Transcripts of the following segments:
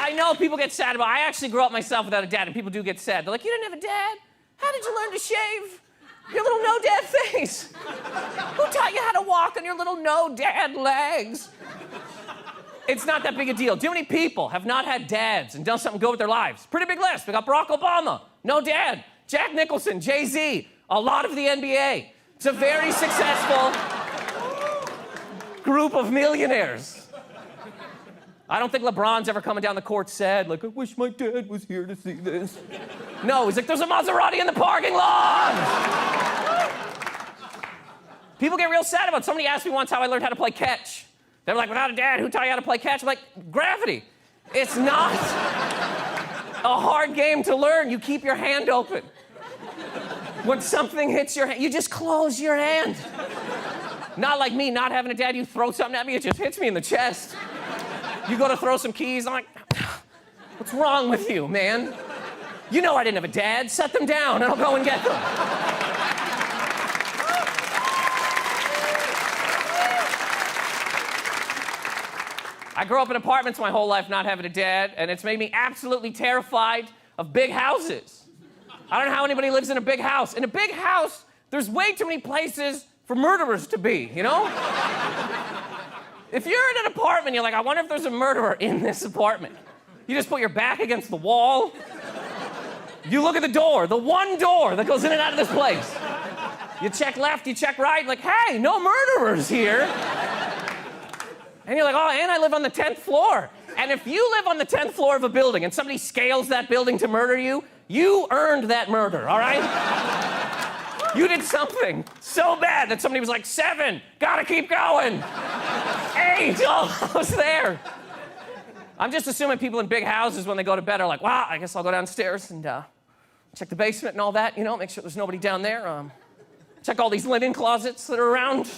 I know people get sad about it. I actually grew up myself without a dad, and people do get sad. They're like, you didn't have a dad? How did you learn to shave? Your little no-dad face. Who taught you how to walk on your little no-dad legs? It's not that big a deal. Too many people have not had dads and done something good with their lives. Pretty big list. We got Barack Obama, no dad. Jack Nicholson, Jay-Z, a lot of the NBA. It's a very successful group of millionaires. I don't think LeBron's ever coming down the court sad, like, I wish my dad was here to see this. No, he's like, there's a Maserati in the parking lot! People get real sad about it. Somebody asked me once how I learned how to play catch. They were like, without a dad, who taught you how to play catch? I'm like, gravity. It's not a hard game to learn. You keep your hand open. When something hits your hand, you just close your hand. Not like me, not having a dad, you throw something at me, it just hits me in the chest. You go to throw some keys, I'm like, what's wrong with you, man? You know I didn't have a dad. Set them down and I'll go and get them. I grew up in apartments my whole life not having a dad, and it's made me absolutely terrified of big houses. I don't know how anybody lives in a big house. In a big house, there's way too many places for murderers to be, you know? If you're in an apartment, you're like, I wonder if there's a murderer in this apartment. You just put your back against the wall. You look at the door, the one door that goes in and out of this place. You check left, you check right, like, hey, no murderers here. And you're like, oh, and I live on the 10th floor. And if you live on the 10th floor of a building and somebody scales that building to murder you, you earned that murder, all right? You did something so bad that somebody was like, 7, gotta keep going. 8, almost there. I'm just assuming people in big houses when they go to bed are like, wow, I guess I'll go downstairs and check the basement and all that, you know, make sure there's nobody down there. Check all these linen closets that are around.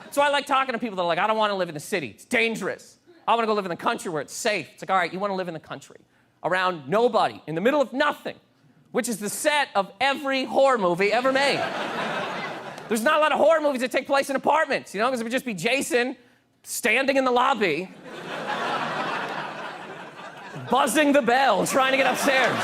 So I like talking to people that are like, I don't want to live in the city. It's dangerous. I want to go live in the country where it's safe. It's like, all right, you want to live in the country around nobody, in the middle of nothing, which is the set of every horror movie ever made. There's not a lot of horror movies that take place in apartments, you know, because it would just be Jason standing in the lobby, buzzing the bell, trying to get upstairs.